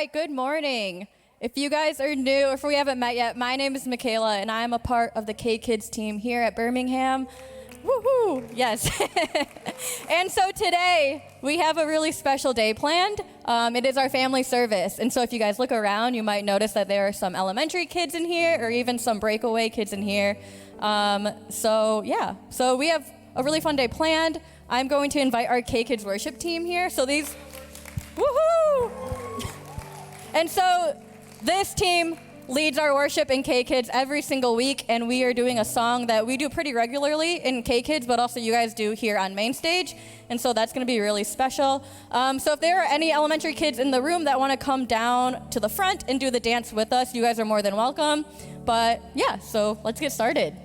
right, good morning. If you guys are new, or if we haven't met yet, my name is Michaela, and I'm a part of the K-Kids team here at Birmingham. Woohoo! Yes. And so today, we have a really special day planned. It is our family service. And so if you guys look around, you might notice that there are some elementary kids in here, or even some breakaway kids in here. So we have a really fun day planned. I'm going to invite our K-Kids worship team here. So these, woohoo! And so this team leads our worship in K-Kids every single week, and we are doing a song that we do pretty regularly in K-Kids, but also you guys do here on main stage, and so that's going to be really special. So if there are any elementary kids in the room that want to come down to the front and do the dance with us, you guys are more than welcome. But yeah, so let's get started.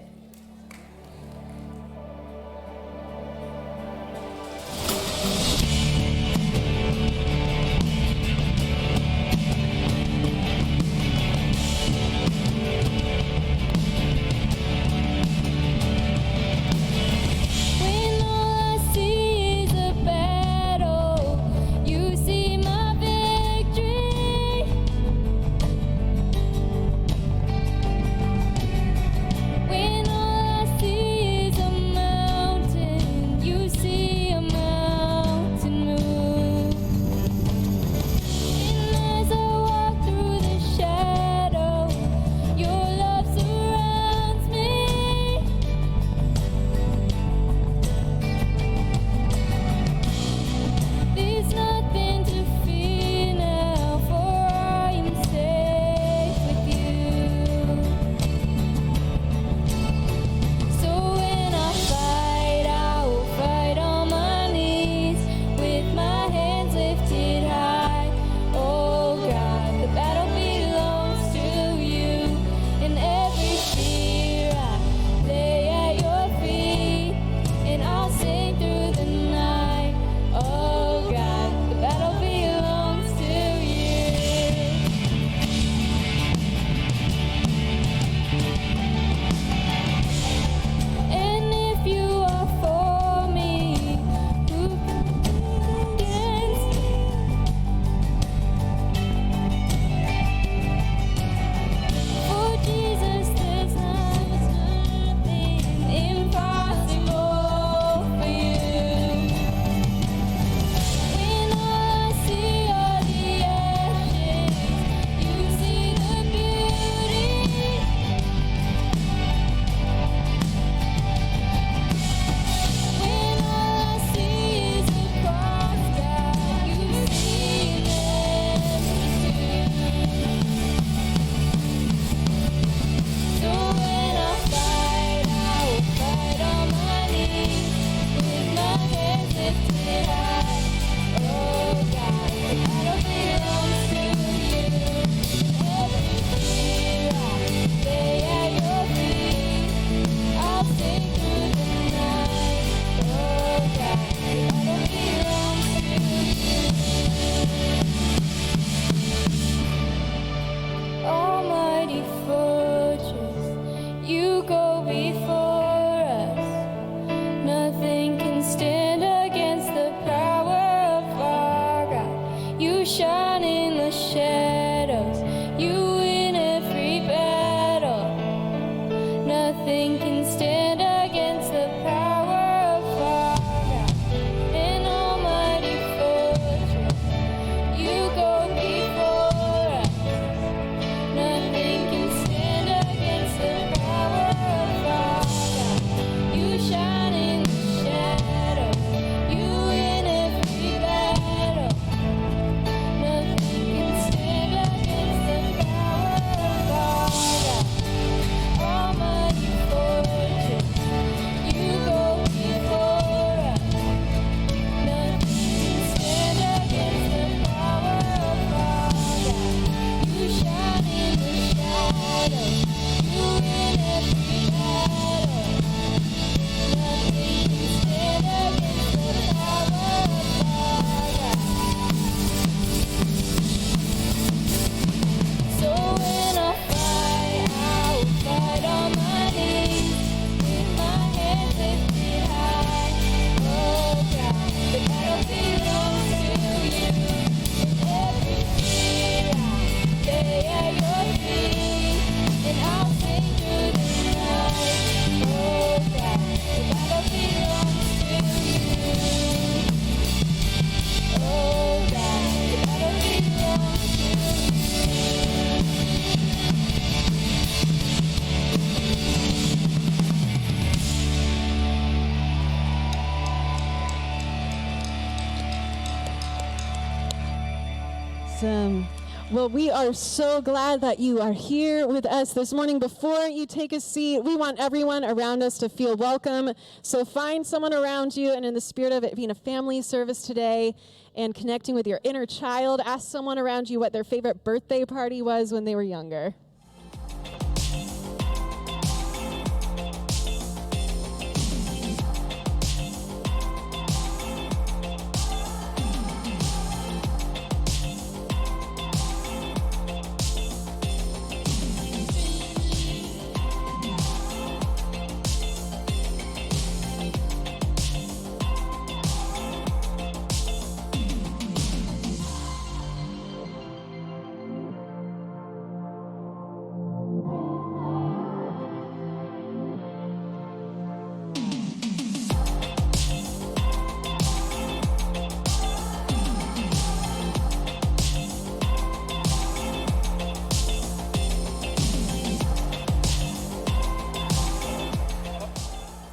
Awesome. Well, we are so glad that you are here with us this morning. Before you take a seat, we want everyone around us to feel welcome. So find someone around you, and in the spirit of it being a family service today and connecting with your inner child, ask someone around you what their favorite birthday party was when they were younger.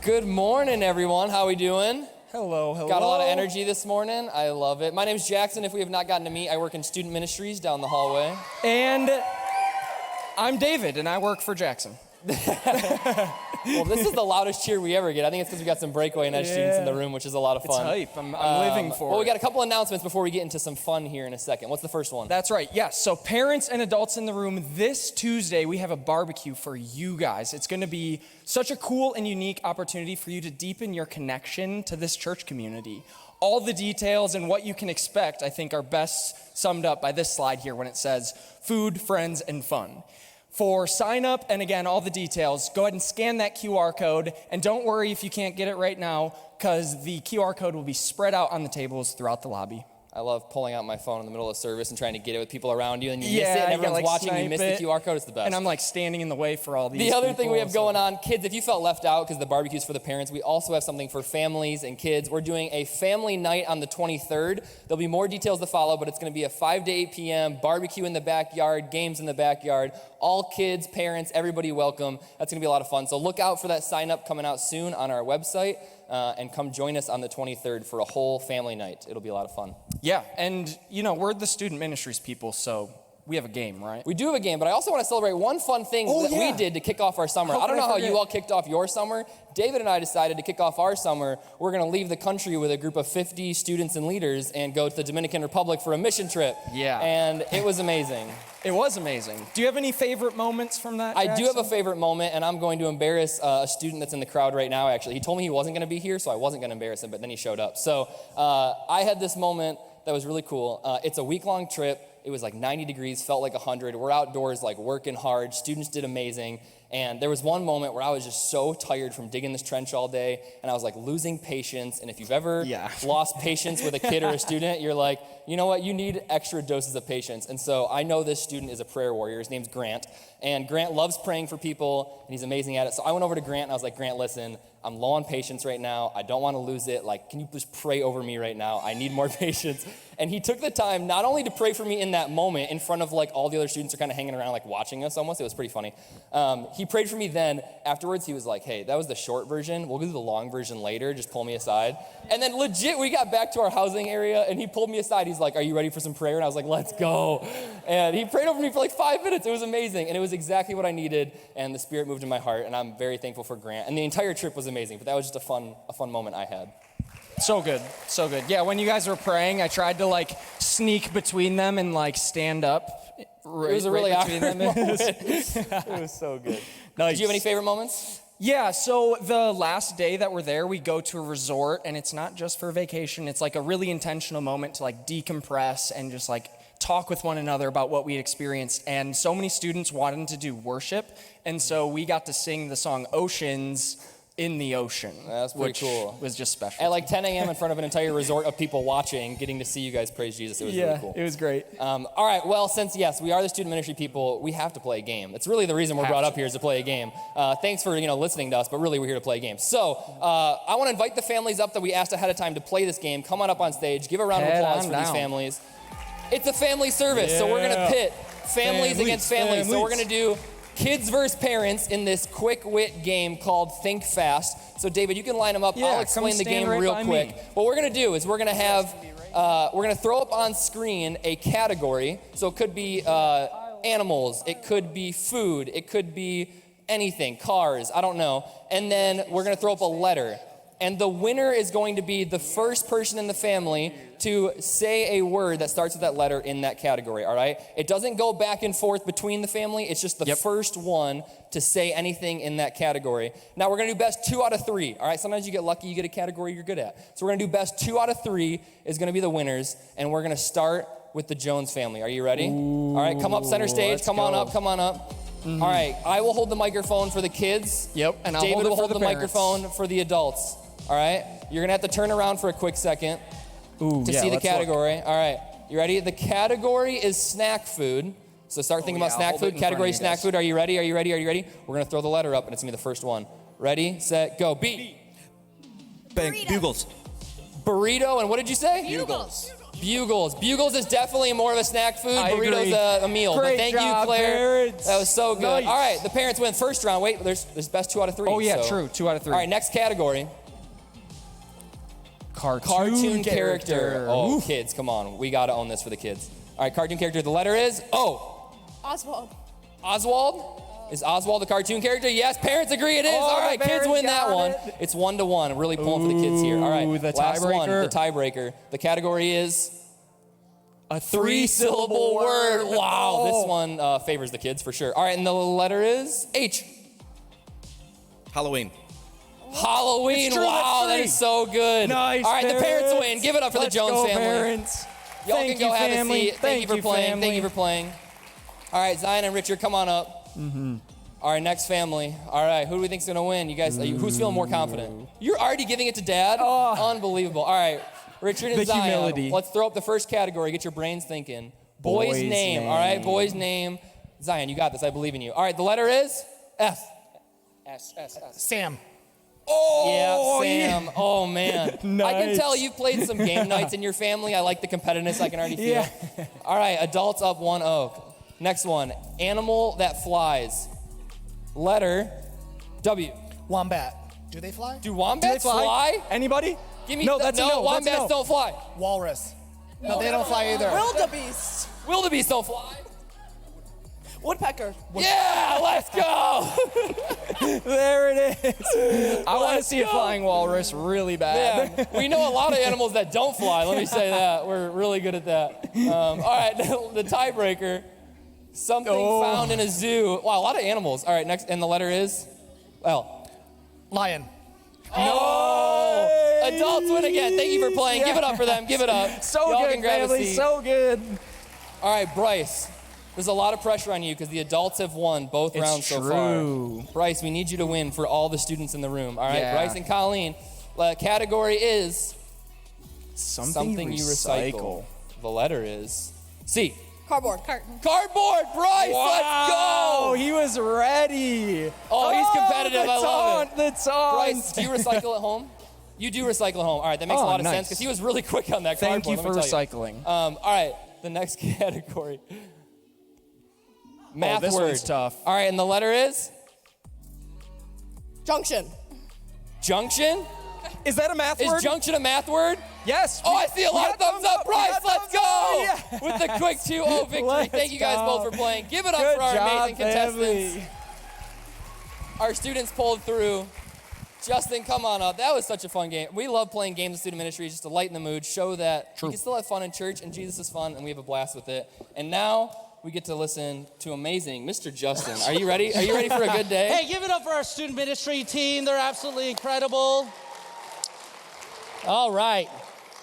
Good morning, everyone. How we doing? Hello. Got a lot of energy this morning. I love it. My name's Jackson. If we have not gotten to meet, I work in student ministries down the hallway. And I'm David, and I work for Jackson. Well, this is the loudest cheer we ever get. I think it's because we got some breakaway night students in the room, which is a lot of fun. It's hype. I'm living for it. Well, we got a couple announcements before we get into some fun here in a second. What's the first one? That's right. Yes. So parents and adults in the room, this Tuesday, we have a barbecue for you guys. It's going to be such a cool and unique opportunity for you to deepen your connection to this church community. All the details and what you can expect, I think, are best summed up by this slide here when it says food, friends, and fun. For sign up and again, all the details, go ahead and scan that QR code. And don't worry if you can't get it right now, because the QR code will be spread out on the tables throughout the lobby. I love pulling out my phone in the middle of service and trying to get it with people around you, and you miss it, Yeah, and you everyone's gotta, watching, you miss the QR code, it's the best. And I'm like standing in the way for all these The other thing we have people, going on, kids, if you felt left out because the barbecue's for the parents, we also have something for families and kids. We're doing a family night on the 23rd. There'll be more details to follow, but it's going to be a 5 to 8 p.m., barbecue in the backyard, games in the backyard, all kids, parents, everybody welcome. That's going to be a lot of fun. So look out for that sign up coming out soon on our website, and come join us on the 23rd for a whole family night. It'll be a lot of fun. Yeah, and you know, we're the student ministries people, so we have a game, right? We do have a game, but I also want to celebrate one fun thing we did to kick off our summer. I don't know how you all kicked off your summer. David and I decided to kick off our summer. We're going to leave the country with a group of 50 students and leaders and go to the Dominican Republic for a mission trip. Yeah. And it was amazing. It was amazing. Do you have any favorite moments from that, Jackson? I do have a favorite moment, and I'm going to embarrass a student that's in the crowd right now, actually. He told me he wasn't going to be here, so I wasn't going to embarrass him, but then he showed up. So I had this moment that was really cool. It's a week-long trip. It was like 90 degrees, felt like 100. We're outdoors, like working hard. Students did amazing. And there was one moment where I was just so tired from digging this trench all day, and I was like losing patience. And if you've ever lost patience with a kid or a student, you're like, you know what, you need extra doses of patience. And so I know this student is a prayer warrior. His name's Grant. And Grant loves praying for people, and he's amazing at it. So I went over to Grant, and I was like, Grant, listen, I'm low on patience right now. I don't want to lose it. Like, can you just pray over me right now? I need more patience. And he took the time not only to pray for me in that moment in front of like all the other students are kind of hanging around like watching us almost. It was pretty funny. He prayed for me then. Afterwards, he was like, hey, that was the short version. We'll do the long version later. Just pull me aside. And then legit, we got back to our housing area, and he pulled me aside. He's like, are you ready for some prayer? And I was like, let's go. And he prayed over me for like 5 minutes. It was amazing. And it was exactly what I needed. And the Spirit moved in my heart. And I'm very thankful for Grant. And the entire trip was amazing. But that was just a fun moment I had. So good, so good. Yeah, when you guys were praying, I tried to like sneak between them and like stand up. It was a really awkward moment. It was so good. Nice. Did you have any favorite moments? Yeah, so the last day that we're there, we go to a resort, and it's not just for vacation. It's like a really intentional moment to like decompress and just like talk with one another about what we experienced. And so many students wanted to do worship, and so we got to sing the song Oceans in the ocean. That's pretty cool. Was just special. At like 10 a.m. in front of an entire resort of people watching, getting to see you guys praise Jesus. It was really cool. It was great. All right, well, since, yes, we are the student ministry people, we have to play a game. It's really the reason we're brought up here is to play a game. Thanks for, listening to us, but really we're here to play a game. So I want to invite the families up that we asked ahead of time to play this game. Come on up on stage. Give a round of applause for these families. It's a family service, so we're going to pit families against families. So we're going to do kids versus parents in this quick wit game called Think Fast. So David, you can line them up. I'll explain the game real quick. What we're going to do is we're going to have we're going to throw up on screen a category. So it could be animals, it could be food, it could be anything, cars, I don't know. And then we're going to throw up a letter. And the winner is going to be the first person in the family to say a word that starts with that letter in that category, all right? It doesn't go back and forth between the family. It's just the first one to say anything in that category. Now, we're going to do best 2 out of 3, all right? Sometimes you get lucky, you get a category you're good at. So we're going to do best 2 out of 3 is going to be the winners, and we're going to start with the Jones family. Are you ready? All right, come up center stage. Come on up. Mm-hmm. All right, I will hold the microphone for the kids. Yep, and David will hold the parents. microphone for the adults. All right, you're gonna have to turn around for a quick second to see the category. All right, you ready? The category is snack food. So start thinking about snack food. Category snack food. Are you ready? We're gonna throw the letter up, and it's gonna be the first one. Ready, set, go. B. Bugles. Burrito, and what did you say? Bugles. Bugles is definitely more of a snack food. Burrito's a meal. Great but thank job, you, Claire. parents. That was so good. Nice. All right, the parents win first round. Wait, there's best 2 out of 3. Oh, yeah, so. true. 2 out of 3. All right, next category. Cartoon character. Oh, kids, come on. We got to own this for the kids. All right, cartoon character. The letter is O. Oswald? Is Oswald the cartoon character? Yes, parents agree it is. All right, kids win that one. It's 1-1. I'm really pulling for the kids here. All right, the last one, tiebreaker. the tiebreaker. The category is A 3-syllable word. Wow, this one favors the kids for sure. All right, and the letter is H. Halloween. Halloween. It's true, Wow, that's that 3. is so good. Nice, All right, the parents win. Give it up for the Jones go, family. Parents. Y'all Thank can go you, have family. a seat. Thank you for playing. family. Thank you for playing. All right, Zion and Richard, come on up. Mm-hmm. All right, next family. All right, who do we think's gonna win? You guys, who's feeling more confident? You're already giving it to Dad? Unbelievable. All right, Richard and The Zion. humility. Let's throw up the first category. Get your brains thinking. Boy's name. All right, boy's name. Zion, you got this. I believe in you. All right, the letter is S. Sam. Oh, yeah, Sam. Oh, man. I can Nice. tell you've played some game nights in your family. I like the competitiveness. I can already feel. Yeah. All right, adults up 1-0. Next one, animal that flies. Letter W. Wombat. Do they fly? Do wombats fly? Anybody? Give me no, that's a no. wombats That's a no. don't fly. Walrus. No, they don't fly either. Wildebeest. Wildebeest don't fly. Woodpecker. Yeah, let's go. There it is. I want to see a flying walrus really bad. Yeah, we know a lot of animals that don't fly. Let me say that. We're really good at that. All right, the tiebreaker. Something found in a zoo. Wow, a lot of animals. All right, next, and the letter is L. Lion. Oh, adults win again. Thank you for playing. Give it up for them. Give it up. So Y'all good, can grab a family. seat. So good. All right, Bryce. There's a lot of pressure on you because the adults have won both rounds so true. far. Bryce, we need you to win for all the students in the room. All right, Yeah. Bryce and Colleen. Category is Something you recycle. The letter is C. Cardboard. Cardboard, Bryce, let's go! He was ready. Oh, he's competitive. I love it. That's on. Bryce, do you recycle at home? You do recycle at home. All right, that makes a lot of sense because he was really quick on that Thank cardboard. you for let me tell recycling. All right, the next category. Math this word. one's tough. All right, and the letter is? Junction. Junction? Is that a math Is word? junction a math word? Yes. Oh, I see a lot of thumbs up. Bryce, let's go! Yeah. With the quick 2-0 victory. Let's Thank you guys go. both for playing. Give it up Good for our job, amazing contestants. family. Our students pulled through. Justin, come on up. That was such a fun game. We love playing games in student ministry just to lighten the mood, show that you can still have fun in church, and Jesus is fun, and we have a blast with it. And now we get to listen to amazing Mr. Justin. Are you ready? Are you ready for a good day? Hey, give it up for our student ministry team. They're absolutely incredible. All right.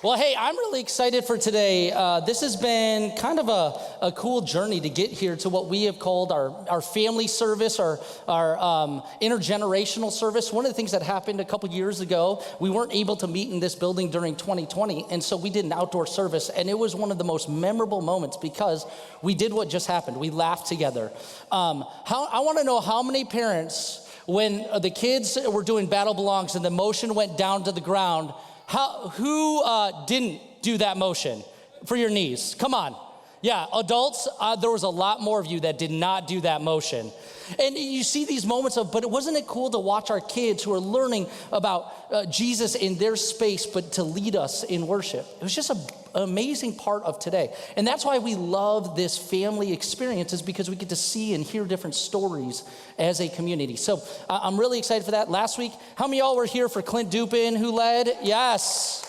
Well, hey, I'm really excited for today. This has been kind of a cool journey to get here to what we have called our family service, our intergenerational service. One of the things that happened a couple years ago, we weren't able to meet in this building during 2020, and so we did an outdoor service, and it was one of the most memorable moments because we did what just happened. We laughed together. I want to know how many parents, when the kids were doing Battle Belongs and the motion went down to the ground, who didn't do that motion for your knees? Come on. Yeah, adults, there was a lot more of you that did not do that motion. And you see these moments but wasn't it cool to watch our kids who are learning about Jesus in their space, but to lead us in worship? It was just amazing part of today. And that's why we love this family experience, is because we get to see and hear different stories as a community. So I'm really excited for that. Last week, how many of y'all were here for Clint Dupin, who led? Yes.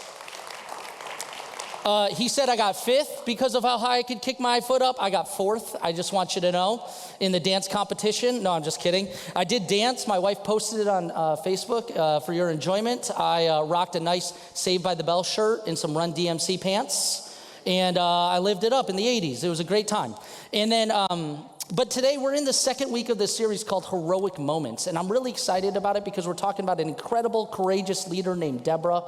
He said I got 5th because of how high I could kick my foot up. I got 4th, I just want you to know, in the dance competition. No, I'm just kidding. I did dance. My wife posted it on Facebook for your enjoyment. I rocked a nice Saved by the Bell shirt and some Run DMC pants. And I lived it up in the 80s. It was a great time. And then, but today we're in the second week of this series called Heroic Moments. And I'm really excited about it because we're talking about an incredible, courageous leader named Deborah.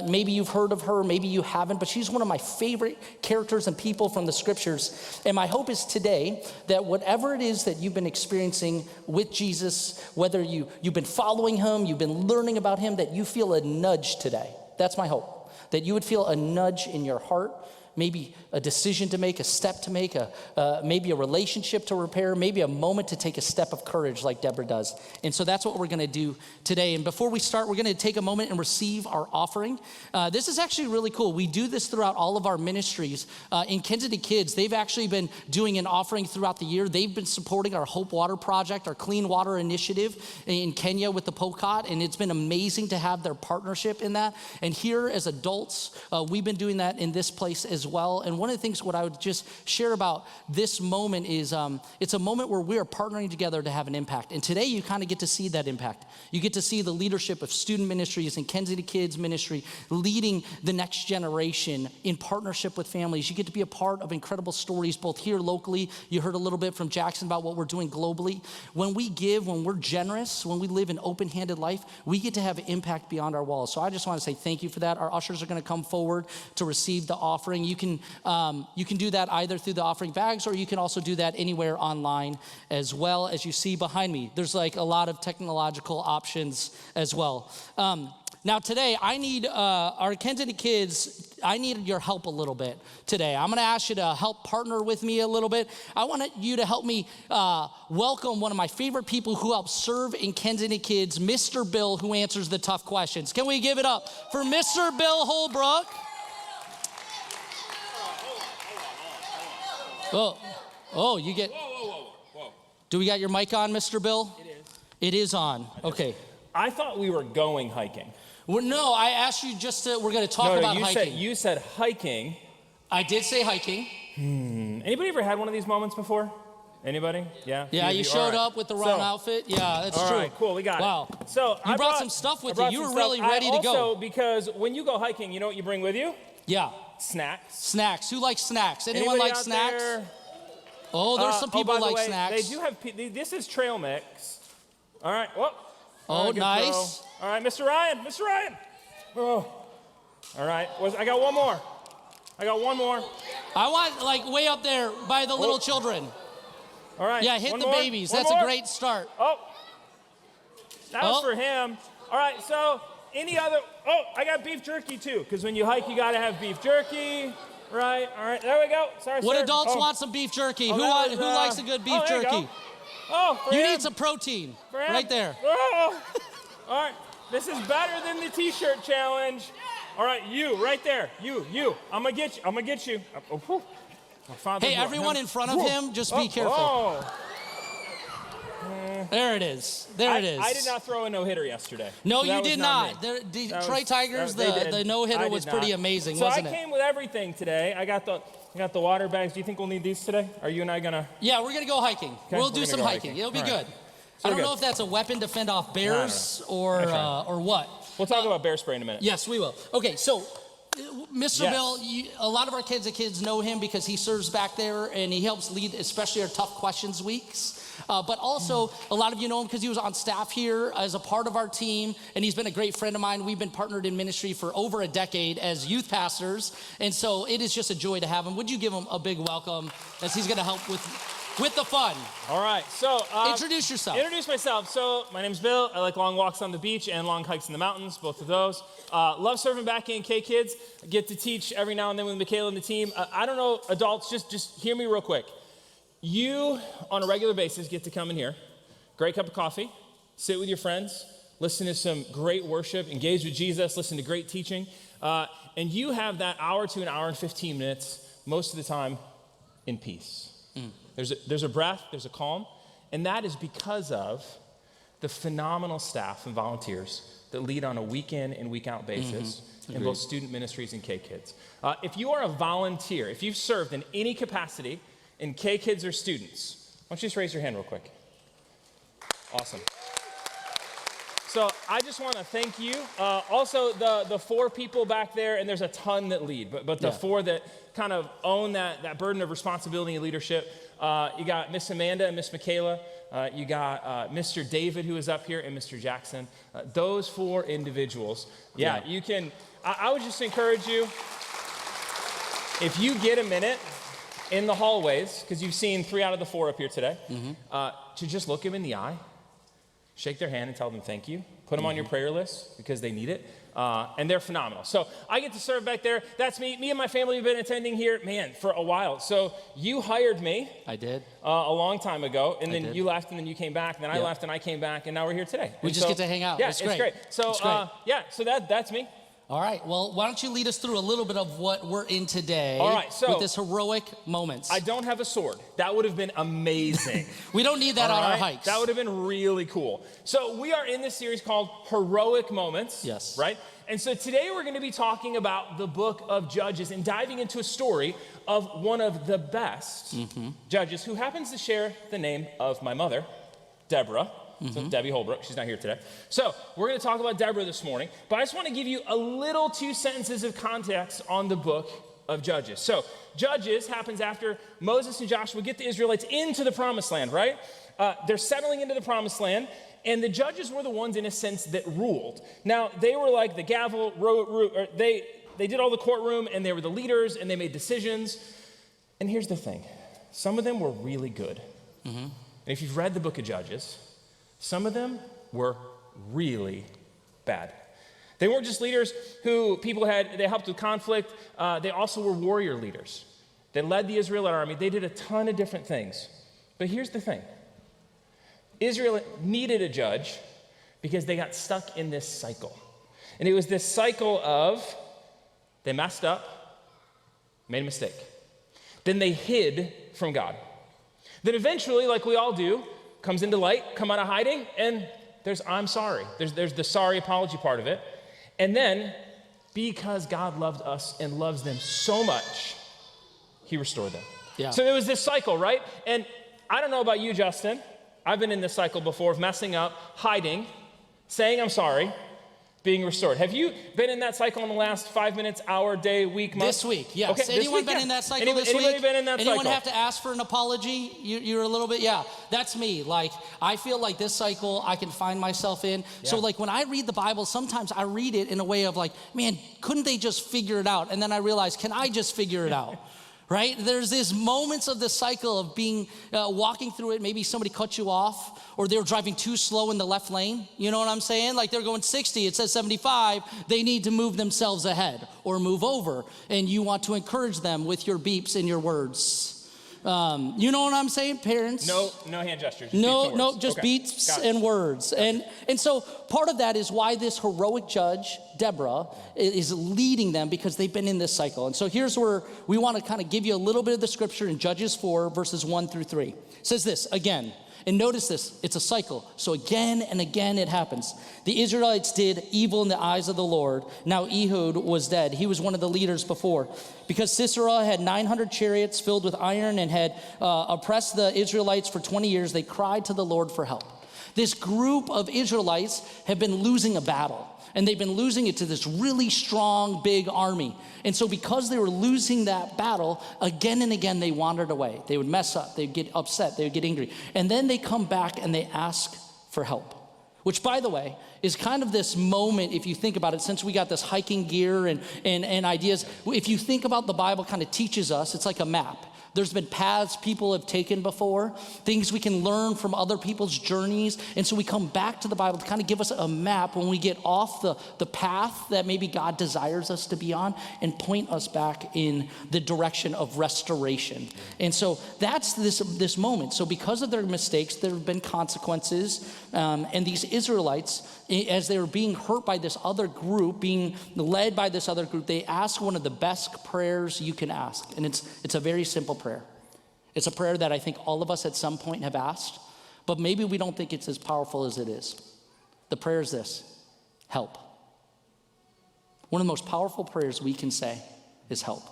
Maybe you've heard of her, maybe you haven't, but she's one of my favorite characters and people from the scriptures. And my hope is today that whatever it is that you've been experiencing with Jesus, whether you've been following him, you've been learning about him, that you feel a nudge today. That's my hope. That you would feel a nudge in your heart, maybe a decision to make, a step to make, maybe a relationship to repair, maybe a moment to take a step of courage like Deborah does. And so that's what we're going to do today. And before we start, we're going to take a moment and receive our offering. This is actually really cool. We do this throughout all of our ministries. In Kansas City Kids, they've actually been doing an offering throughout the year. They've been supporting our Hope Water Project, our Clean Water Initiative in Kenya with the POCOT, and it's been amazing to have their partnership in that. And here as adults, we've been doing that in this place as well. And one of the things what I would just share about this moment is it's a moment where we are partnering together to have an impact. And today you kind of get to see that impact. You get to see the leadership of student ministries and Kansas City Kids ministry leading the next generation in partnership with families. You get to be a part of incredible stories both here locally. You heard a little bit from Jackson about what we're doing globally. When we give, when we're generous, when we live an open-handed life, we get to have an impact beyond our walls. So I just want to say thank you for that. Our ushers are going to come forward to receive the offering. You can do that either through the offering bags, or you can also do that anywhere online as well. As you see behind me, there's like a lot of technological options as well. Now today, I need our Kansas City Kids, I need your help a little bit today. I'm gonna ask you to help partner with me a little bit. I want you to help me welcome one of my favorite people who helps serve in Kansas City Kids, Mr. Bill, who answers the tough questions. Can we give it up for Mr. Bill Holbrook? Oh, you get. Whoa. Do we got your mic on, Mr. Bill? It is. It is on. Okay. I thought we were going hiking. Well, no, I asked you just to, we're going to talk about hiking. You said hiking. I did say hiking. Anybody ever had one of these moments before? Anybody? Yeah? Yeah, you showed up with the wrong outfit. Yeah, that's true. All right, cool, we got it. Wow. So you brought some stuff with you. You were really ready to go. Also, because when you go hiking, you know what you bring with you? Yeah. Snacks. Snacks. Who likes snacks? Anyone Anybody like out snacks? there? Oh, there's some people who like snacks. They do have, this is trail mix. All right, whoop. Oh, nice. All right, Mr. Ryan. Oh. All right, I got one more. I want like way up there by the little children. All right. Yeah, hit the babies. That's a great start. Oh, that was for him. All right, so any other, I got beef jerky too, because when you hike, you gotta have beef jerky. Right, all right, there we go. Sorry, what sir. adults want some beef jerky? Who likes a good beef jerky? You need some protein right there. Oh. All right, this is better than the t-shirt challenge. All right, you right there, you. I'm gonna get you. Hey, everyone in front of him, just be careful. There it is. I did not throw a no-hitter yesterday. No, so you did not. The Detroit Tigers, the no-hitter was pretty amazing, wasn't it? So I came with everything today. I got the water bags. Do you think we'll need these today? Are you and I gonna? Yeah, we're gonna go hiking. Okay, we'll do some hiking. It'll be good. I don't know if that's a weapon to fend off bears or what. We'll talk about bear spray in a minute. Yes, we will. Okay, so Mr. Bill, a lot of our kids know him because he serves back there and he helps lead especially our Tough Questions weeks. But also, a lot of you know him because he was on staff here as a part of our team, and he's been a great friend of mine. We've been partnered in ministry for over a decade as youth pastors, and so it is just a joy to have him. Would you give him a big welcome as he's going to help with the fun? All right, so introduce yourself. Introduce myself. So my name's Bill. I like long walks on the beach and long hikes in the mountains, both of those. Love serving back in K-Kids. Get to teach every now and then with Michaela and the team. I don't know, adults, just hear me real quick. You, on a regular basis, get to come in here, great cup of coffee, sit with your friends, listen to some great worship, engage with Jesus, listen to great teaching. And you have that hour to an hour and 15 minutes most of the time in peace. There's a breath, there's a calm, and that is because of the phenomenal staff and volunteers that lead on a week in and week out basis in both student ministries and K-Kids. If you are a volunteer, if you've served in any capacity in K-Kids or students, why don't you just raise your hand real quick? Awesome. So I just want to thank you. Also, the 4 people back there, and there's a ton that lead, but the 4 that kind of own that burden of responsibility and leadership. You got Miss Amanda and Miss Michaela. You got Mr. David, who is up here, and Mr. Jackson. Those 4 individuals. You can, I would just encourage you, if you get a minute in the hallways, because you've seen 3 out of the 4 up here today, to just look them in the eye, shake their hand and tell them thank you. Put them on your prayer list because they need it. And they're phenomenal. So I get to serve back there. That's me. Me and my family have been attending here, man, for a while. So you hired me. I did. A long time ago. And then you left and then you came back. And then I left and I came back. And now we're here today. We just get to hang out. Yeah, it's great. So, so that's me. All right, well, why don't you lead us through a little bit of what we're in today. All right, so with this heroic moments. I don't have a sword. That would have been amazing. We don't need that on our hikes. That would have been really cool. So we are in this series called Heroic Moments. Yes. Right? And so today we're going to be talking about the book of Judges and diving into a story of one of the best judges who happens to share the name of my mother, Deborah. So Debbie Holbrook, she's not here today. So we're going to talk about Deborah this morning, but I just want to give you a little 2 sentences of context on the book of Judges. So Judges happens after Moses and Joshua get the Israelites into the promised land, right? They're settling into the promised land, and the judges were the ones in a sense that ruled. Now, they were like the gavel, they did all the courtroom, and they were the leaders, and they made decisions. And here's the thing. Some of them were really good. And if you've read the book of Judges, some of them were really bad. They weren't just leaders who they helped with conflict. They also were warrior leaders. They led the Israelite army. They did a ton of different things. But here's the thing. Israel needed a judge because they got stuck in this cycle. And it was this cycle of they messed up, made a mistake. Then they hid from God. Then eventually, like we all do, comes into light, come out of hiding, and there's I'm sorry. There's the sorry apology part of it. And then, because God loved us and loves them so much, he restored them. Yeah. So there was this cycle, right? And I don't know about you, Justin. I've been in this cycle before of messing up, hiding, saying I'm sorry, being restored. Have you been in that cycle in the last 5 minutes, hour, day, week, month? This week, yes. Okay, Anyone been in that cycle this week? Anybody been in that cycle? Anyone have to ask for an apology? You're a little bit, that's me. Like, I feel like this cycle I can find myself in. Yeah. So like when I read the Bible, sometimes I read it in a way of like, man, couldn't they just figure it out? And then I realize, can I just figure it out? Right? There's these moments of the cycle of being, walking through it. Maybe somebody cut you off or they were driving too slow in the left lane. You know what I'm saying? Like they're going 60, it says 75. They need to move themselves ahead or move over. And you want to encourage them with your beeps and your words. You know what I'm saying, parents? No hand gestures. Just beats and words. And so part of that is why this heroic judge, Deborah, is leading them because they've been in this cycle. And so here's where we want to kind of give you a little bit of the scripture in Judges 4, verses 1 through 3. It says this again. And notice this, it's a cycle. So again and again it happens. The Israelites did evil in the eyes of the Lord. Now Ehud was dead. He was one of the leaders before. Because Sisera had 900 chariots filled with iron and had oppressed the Israelites for 20 years, they cried to the Lord for help. This group of Israelites have been losing a battle. And they've been losing it to this really strong, big army. And so because they were losing that battle, again and again, they wandered away. They would mess up. They'd get upset. They would get angry. And then they come back and they ask for help. Which, by the way, is kind of this moment, if you think about it, since we got this hiking gear and ideas. If you think about the Bible kind of teaches us, it's like a map. There's been paths people have taken before, things we can learn from other people's journeys. And so we come back to the Bible to kind of give us a map when we get off the path that maybe God desires us to be on and point us back in the direction of restoration. And so that's this moment. So because of their mistakes, there have been consequences. And these the Israelites, as they were being hurt by this other group, being led by this other group, they asked one of the best prayers you can ask. And it's a very simple prayer. It's a prayer that I think all of us at some point have asked, but maybe we don't think it's as powerful as it is. The prayer is this: help. One of the most powerful prayers we can say is help.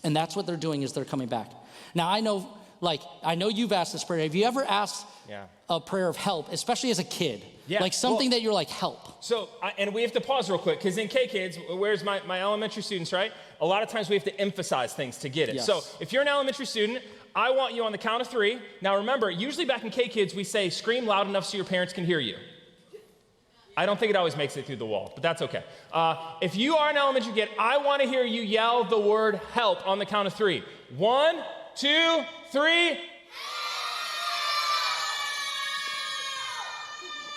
And that's what they're doing, is they're coming back. Now, I know you've asked this prayer. Have you ever asked a prayer of help, especially as a kid? Yeah. Like something that you're like, help. So, and we have to pause real quick, because in K-Kids, where's my elementary students, right? A lot of times we have to emphasize things to get it. Yes. So if you're an elementary student, I want you on the count of 3. Now remember, usually back in K-Kids, we say, scream loud enough so your parents can hear you. I don't think it always makes it through the wall, but that's okay. If you are an elementary kid, I want to hear you yell the word help on the count of 3. 1, 2, 3.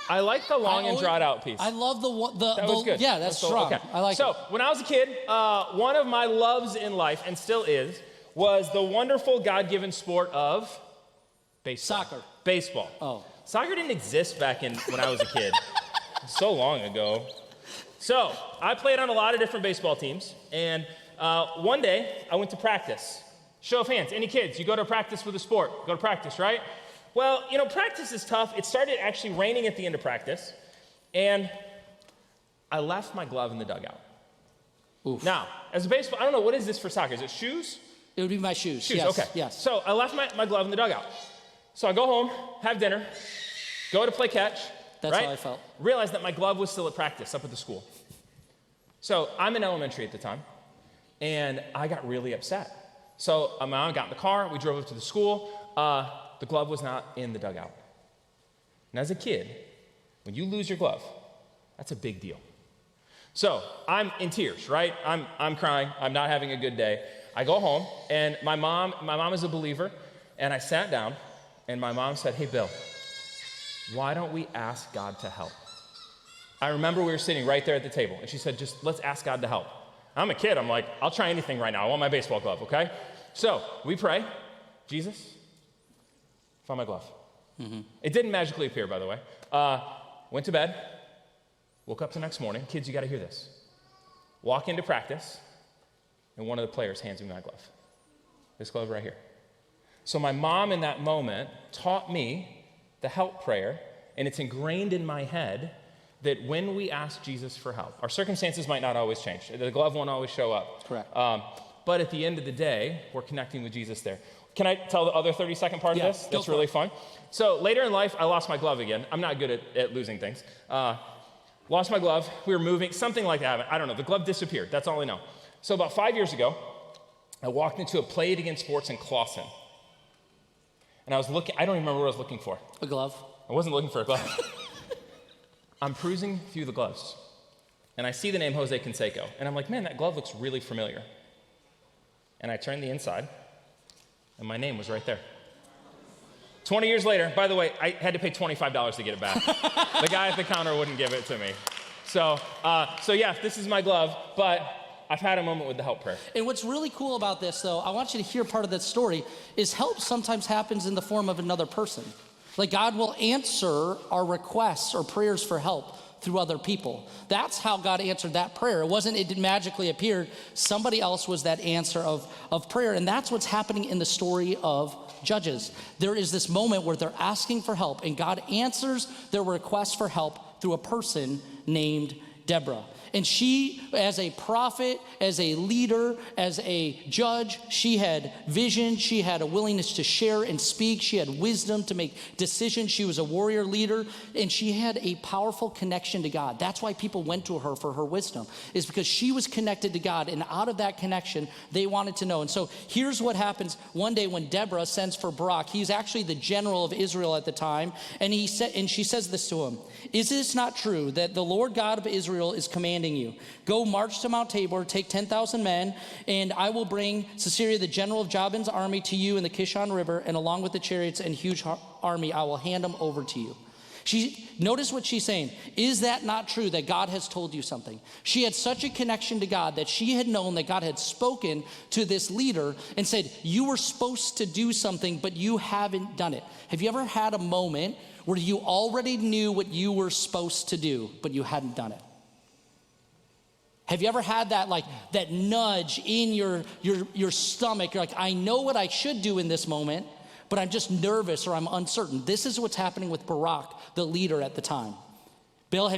I like the long and drawn out piece. I love the That was good. Yeah, that's strong. Okay. I like it. So when I was a kid, one of my loves in life, and still is, was the wonderful God-given sport of baseball. Soccer. Baseball. Oh. Soccer didn't exist back when I was a kid. So long ago. So I played on a lot of different baseball teams, and one day I went to practice. Show of hands, any kids, you go to practice with a sport, go to practice, right? Well, practice is tough. It started actually raining at the end of practice, and I left my glove in the dugout. Oof. Now, as a baseball, I don't know, what is this for soccer? Is it shoes? It would be my shoes. Shoes, yes, okay. Yes. So I left my glove in the dugout. So I go home, have dinner, go to play catch. That's right? how I felt. Realized that my glove was still at practice up at the school. So I'm in elementary at the time, and I got really upset. So my mom got in the car, we drove up to the school. The glove was not in the dugout. And as a kid, when you lose your glove, that's a big deal. So I'm in tears, right? I'm crying. I'm not having a good day. I go home, and my mom is a believer, and I sat down, and my mom said, "Hey, Bill, why don't we ask God to help?" I remember we were sitting right there at the table, and she said, "Just let's ask God to help." I'm a kid. I'm like, I'll try anything right now. I want my baseball glove, okay? So we pray. Jesus, found my glove. Mm-hmm. It didn't magically appear, by the way. Went to bed, woke up the next morning. Kids, you got to hear this. Walk into practice, and one of the players hands me my glove. This glove right here. So my mom in that moment taught me the help prayer, and it's ingrained in my head that when we ask Jesus for help, our circumstances might not always change. The glove won't always show up. Correct. But at the end of the day, we're connecting with Jesus there. Can I tell the other 30-second part of this? That's really fun. So later in life, I lost my glove again. I'm not good at losing things. Lost my glove. We were moving, something like that. I don't know. The glove disappeared. That's all I know. So about 5 years ago, I walked into a Play It Again Sports in Clawson. And I was looking, I don't even remember what I was looking for. A glove. I wasn't looking for a glove. I'm perusing through the gloves, and I see the name Jose Canseco, and I'm like, man, that glove looks really familiar. And I turned the inside, and my name was right there. 20 years later, by the way, I had to pay $25 to get it back. The guy at the counter wouldn't give it to me. So yeah, this is my glove, but I've had a moment with the help prayer. And what's really cool about this, though, I want you to hear part of that story, is help sometimes happens in the form of another person. Like God will answer our requests or prayers for help through other people. That's how God answered that prayer. It didn't magically appear. Somebody else was that answer of prayer. And that's what's happening in the story of Judges. There is this moment where they're asking for help, and God answers their request for help through a person named Deborah. And she, as a prophet, as a leader, as a judge, she had vision. She had a willingness to share and speak. She had wisdom to make decisions. She was a warrior leader, and she had a powerful connection to God. That's why people went to her for her wisdom, is because she was connected to God, and out of that connection, they wanted to know. And so here's what happens one day when Deborah sends for Barak. He's actually the general of Israel at the time, and she says this to him: "Is this not true that the Lord God of Israel is commanding you? Go march to Mount Tabor, take 10,000 men, and I will bring Sisera, the general of Jabin's army, to you in the Kishon River, and along with the chariots and huge army, I will hand them over to you." Notice what she's saying. Is that not true that God has told you something? She had such a connection to God that she had known that God had spoken to this leader and said, you were supposed to do something, but you haven't done it. Have you ever had a moment where you already knew what you were supposed to do, but you hadn't done it? Have you ever had that, like, that nudge in your stomach? You're like, I know what I should do in this moment, but I'm just nervous or I'm uncertain. This is what's happening with Barak, the leader at the time. Bill,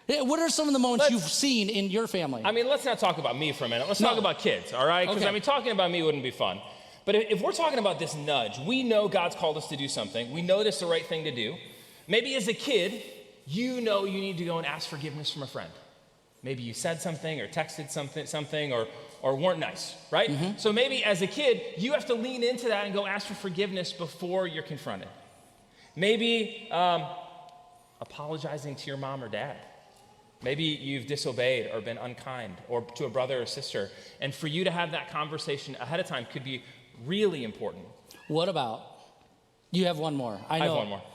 what are some of the moments you've seen in your family? I mean, let's not talk about me for a minute. Let's talk about kids, all right? Because, Okay. talking about me wouldn't be fun. But if we're talking about this nudge, we know God's called us to do something. We know this is the right thing to do. Maybe as a kid, you know you need to go and ask forgiveness from a friend. Maybe you said something or texted something or weren't nice, right? Mm-hmm. So maybe as a kid, you have to lean into that and go ask for forgiveness before you're confronted. Maybe apologizing to your mom or dad. Maybe you've disobeyed or been unkind or to a brother or sister. And for you to have that conversation ahead of time could be really important. What about, you have one more. I know.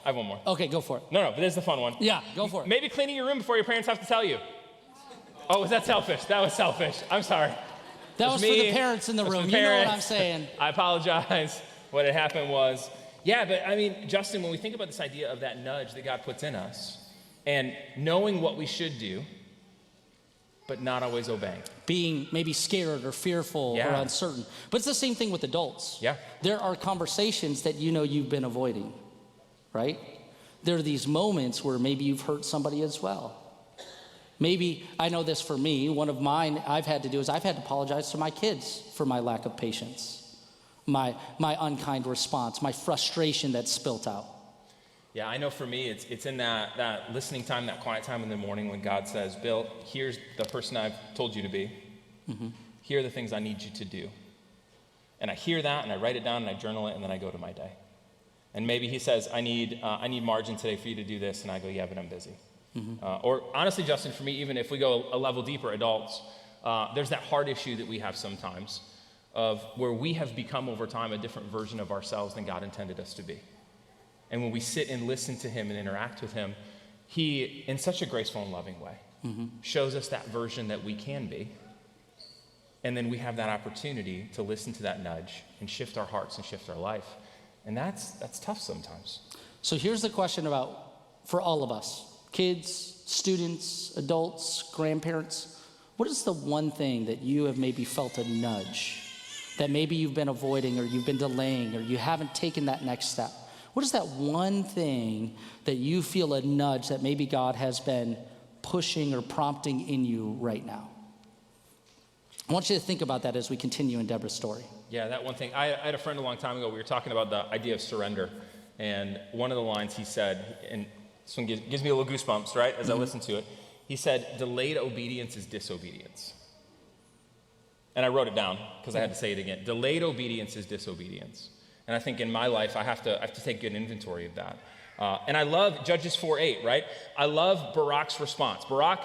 I have one more. Okay, go for it. No, but this is the fun one. Yeah, go for it. Maybe cleaning your room before your parents have to tell you. Oh, was that selfish? That was selfish. I'm sorry. That was for me. the parents in the That's for room. the You know what parents. I'm saying. I apologize. What had happened was, yeah, but I mean, Justin, when we think about this idea of that nudge that God puts in us and knowing what we should do, but not always obeying. Being maybe scared or fearful or uncertain. But it's the same thing with adults. Yeah. There are conversations that you know you've been avoiding, right? There are these moments where maybe you've hurt somebody as well. Maybe, I know this for me, one of mine I've had to do is I've had to apologize to my kids for my lack of patience, my unkind response, my frustration that's spilt out. Yeah, I know for me, it's in that listening time, that quiet time in the morning when God says, Bill, here's the person I've told you to be. Mm-hmm. Here are the things I need you to do. And I hear that, and I write it down, and I journal it, and then I go to my day. And maybe he says, I need margin today for you to do this, and I go, yeah, but I'm busy. Mm-hmm. Or honestly, Justin, for me, even if we go a level deeper, adults, there's that heart issue that we have sometimes of where we have become over time a different version of ourselves than God intended us to be. And when we sit and listen to him and interact with him, he, in such a graceful and loving way, shows us that version that we can be. And then we have that opportunity to listen to that nudge and shift our hearts and shift our life. And that's tough sometimes. So here's the question for all of us, kids, students, adults, grandparents. What is the one thing that you have maybe felt a nudge that maybe you've been avoiding or you've been delaying or you haven't taken that next step? What is that one thing that you feel a nudge that maybe God has been pushing or prompting in you right now? I want you to think about that as we continue in Deborah's story. Yeah, that one thing. I had a friend a long time ago. We were talking about the idea of surrender. And one of the lines he said, and this one gives me a little goosebumps, right, as I listen to it. He said, delayed obedience is disobedience. And I wrote it down because I had to say it again. Delayed obedience is disobedience. And I think in my life, I have to take good inventory of that. And I love Judges 4:8, right? I love Barak's response. Barak,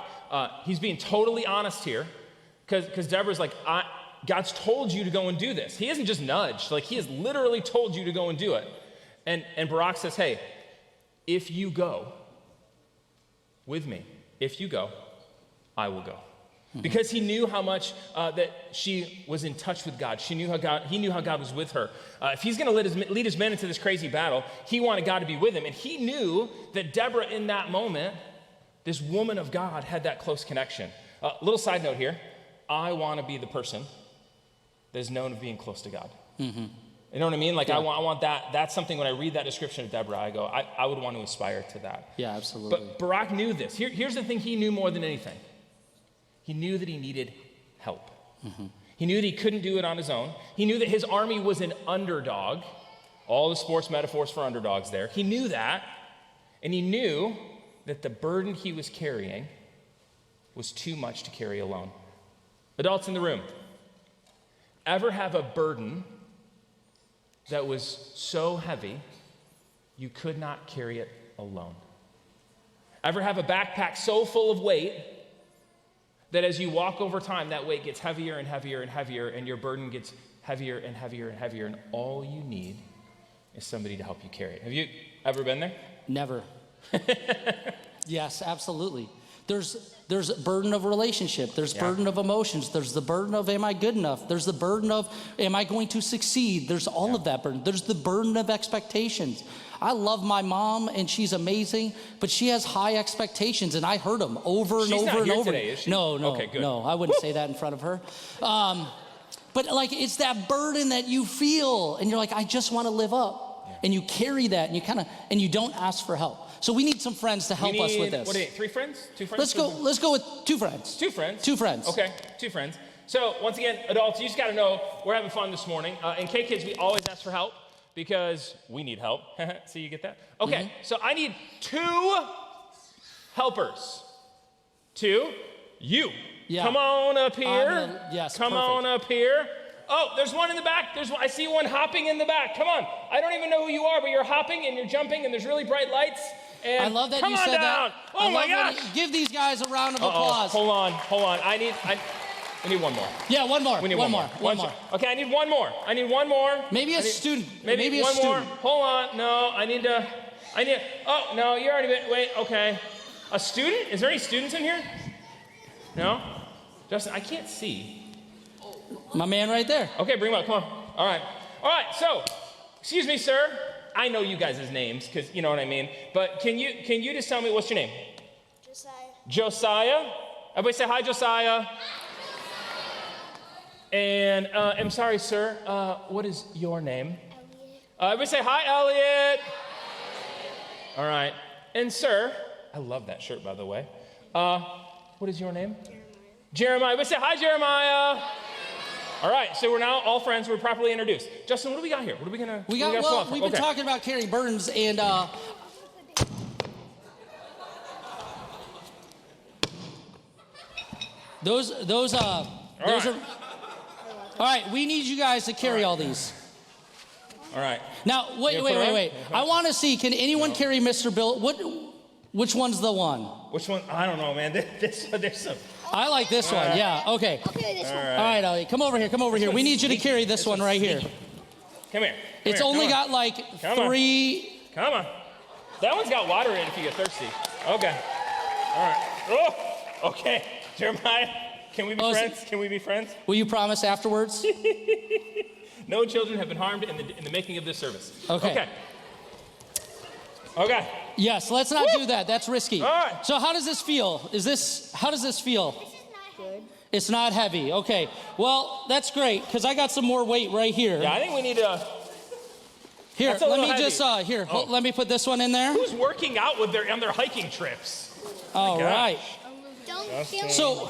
he's being totally honest here because Deborah's like, God's told you to go and do this. He isn't just nudged. Like, he has literally told you to go and do it. And Barak says, hey, if you go with me, if you go, I will go. Because he knew how much that she was in touch with God. He knew how God was with her. If he's going to lead his men into this crazy battle, he wanted God to be with him. And he knew that Deborah in that moment, this woman of God, had that close connection. Little side note here. I want to be the person that is known of being close to God. Mm-hmm. You know what I mean? Like, yeah. I want that. That's something when I read that description of Deborah, I go, I would want to aspire to that. Yeah, absolutely. But Barak knew this. Here's the thing he knew more than anything. He knew that he needed help. Mm-hmm. He knew that he couldn't do it on his own. He knew that his army was an underdog. All the sports metaphors for underdogs there. He knew that. And he knew that the burden he was carrying was too much to carry alone. Adults in the room, ever have a burden that was so heavy you could not carry it alone? Ever have a backpack so full of weight that as you walk over time, that weight gets heavier and heavier and heavier, and your burden gets heavier and heavier and heavier, and all you need is somebody to help you carry it? Have you ever been there? Never. Yes, absolutely. There's burden of relationship. There's burden of emotions. There's the burden of, am I good enough? There's the burden of, am I going to succeed? There's all of that burden. There's the burden of expectations. I love my mom, and she's amazing, but she has high expectations, and I heard them over and She's over not and here over. today, is she? No, Okay, good. no, I wouldn't say that in front of her. But like, it's that burden that you feel, and you're like, I just want to live up, and you carry that, and and you don't ask for help. So we need some friends to help us with this. What do you need? 3 friends? 2 friends? Let's go with 2 friends. 2 friends? 2 friends. Okay, 2 friends. So once again, adults, you just got to know we're having fun this morning. In K-Kids, we always ask for help because we need help. So you get that? Okay, so I need 2 helpers. 2, you. Yeah. Come on up here. Yes, Come perfect. on up here. Oh, there's one in the back. I see one hopping in the back. Come on. I don't even know who you are, but you're hopping and you're jumping and there's really bright lights. And I love that come you on said down. that. Oh my gosh. Give these guys a round of applause. Hold on. I need one more. Yeah, one more. We need one more. more. Okay, I need one more. Maybe a student. Maybe a one more. student. Hold on. No, oh, no, you already been, wait, okay. A student? Is there any students in here? No? Justin, I can't see. My man right there. Okay, bring him up, come on. All right, so, excuse me, sir. I know you guys' names, because you know what I mean. But can you just tell me, what's your name? Josiah. Josiah? Everybody say hi, Josiah. And I'm sorry, sir. What is your name? Elliot. Everybody say hi, Elliot. All right. And sir, I love that shirt, by the way. What is your name? Jeremiah. Everybody say hi, Jeremiah. All right, so we're now all friends. We're properly introduced. Justin, what do we got here? What are we gonna? We've been talking about carrying burdens, and those are. All right, we need you guys to carry all these. All right. Now, wait. I want to see. Can anyone carry Mr. Bill? Which one's the one? Which one? I don't know, man. There's some. I like this one. Yeah. Okay. Okay, this one. All right, Elliot. Come over here. We need you to carry this one right here. Come here. It's only got like 3. Come on. That one's got water in it if you get thirsty. Okay. All right. Oh. Okay. Jeremiah, can we be friends? Can we be friends? Will you promise afterwards? No children have been harmed in the making of this service. Okay. Okay. Yes, let's not do that. That's risky. All right. So how does this feel? How does this feel? This is not good. It's not heavy. Okay. Well, that's great because I got some more weight right here. Yeah, I think we need to. Here, That's a let me little just heavy. let me put this one in there. Who's working out on their hiking trips? All right. Don't kill So,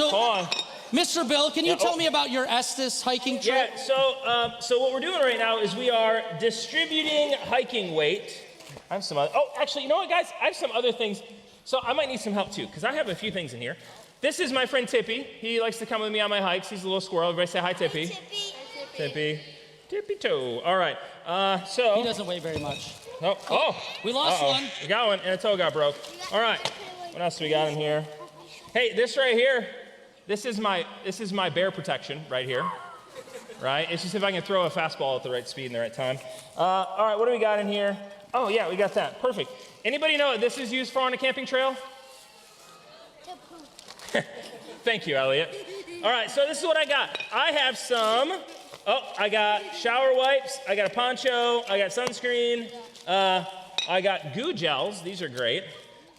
Hold on. Mr. Bill, can you tell me about your Estes hiking trip? Yeah. So what we're doing right now is we are distributing hiking weight. I have some other. Oh, actually, you know what, guys? I have some other things. So I might need some help too, because I have a few things in here. This is my friend Tippy. He likes to come with me on my hikes. He's a little squirrel. Everybody say hi, Tippy. Tippy. Tippy toe. All right. So. He doesn't weigh very much. Oh. We lost one. We got one, and a toe got broke. All right. What else do we got in here? Hey, this right here. This is my bear protection right here. Right? It's just if I can throw a fastball at the right speed and the right time. All right. What do we got in here? Oh yeah, we got that. Perfect. Anybody know what this is used for on a camping trail? Thank you, Elliot. All right, so this is what I got. I have I got shower wipes, I got a poncho, I got sunscreen, I got goo gels. These are great.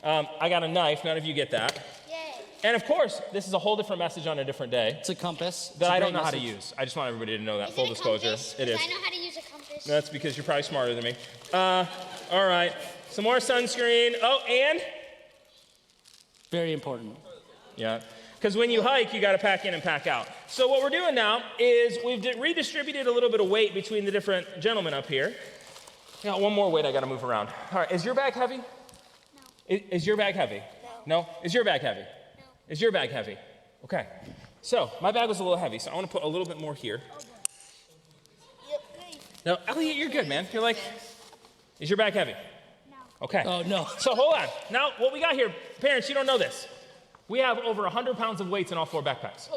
I got a knife. None of you get that. Yay. And of course, this is a whole different message on a different day. It's a compass. That I don't know how to use. I just want everybody to know that. Full disclosure. It is. I know how to use a compass. That's because you're probably smarter than me. All right. Some more sunscreen. Oh, and? Very important. Yeah. Because when you hike, you got to pack in and pack out. So what we're doing now is we've redistributed a little bit of weight between the different gentlemen up here. I got one more weight I got to move around. All right. Is your bag heavy? No. Is your bag heavy? No. Is your bag heavy? No. Is your bag heavy? Okay. So my bag was a little heavy, so I want to put a little bit more here. No, Elliot, you're good, man. You're like, is your bag heavy? No. Okay. Oh, no. So hold on. Now, what we got here, parents, you don't know this. We have over 100 pounds of weights in all 4 backpacks.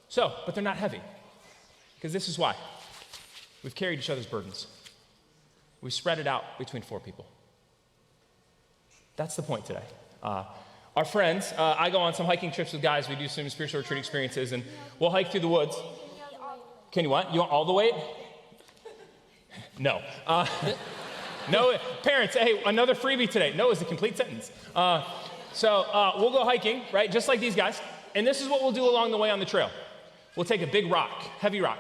So, but they're not heavy. Because this is why. We've carried each other's burdens. We spread it out between 4 people. That's the point today. Our friends, I go on some hiking trips with guys. We do some spiritual retreat experiences, and we'll hike through the woods. Can you what? You want all the weight? No. No, parents, hey, another freebie today. No is a complete sentence. So we'll go hiking, right, just like these guys. And this is what we'll do along the way on the trail. We'll take a big rock, heavy rock,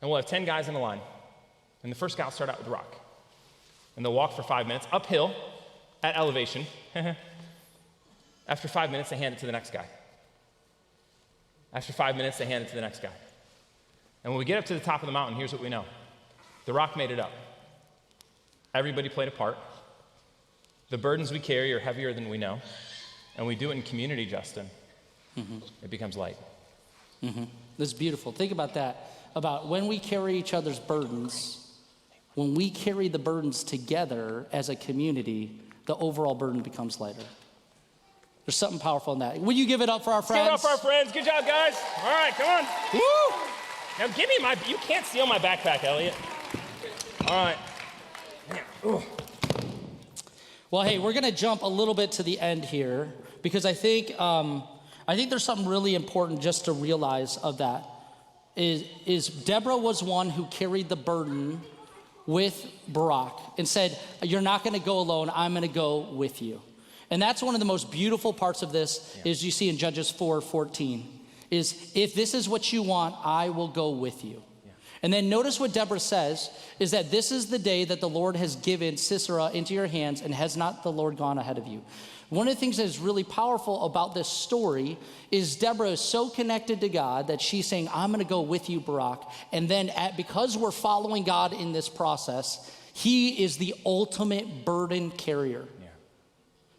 and we'll have 10 guys in a line. And the first guy will start out with the rock. And they'll walk for 5 minutes uphill at elevation. After 5 minutes, they hand it to the next guy. After 5 minutes, they hand it to the next guy. And when we get up to the top of the mountain, here's what we know. The rock made it up. Everybody played a part. The burdens we carry are heavier than we know. And we do it in community, Justin. It becomes light. This is beautiful. Think about that. About when we carry each other's burdens, when we carry the burdens together as a community, the overall burden becomes lighter. There's something powerful in that. Will you give it up for our friends? Give it up for our friends. Good job, guys. All right, come on. Woo! Now give me you can't steal my backpack, Elliot. All right. Ooh. Well, hey, we're going to jump a little bit to the end here because I think there's something really important just to realize of that. Is Deborah was one who carried the burden with Barak and said, you're not going to go alone, I'm going to go with you. And that's one of the most beautiful parts of this is you see in Judges 4:14 is if this is what you want, I will go with you. And then notice what Deborah says is that this is the day that the Lord has given Sisera into your hands, and has not the Lord gone ahead of you? One of the things that is really powerful about this story is Deborah is so connected to God that she's saying, I'm going to go with you, Barak. And then because we're following God in this process, he is the ultimate burden carrier.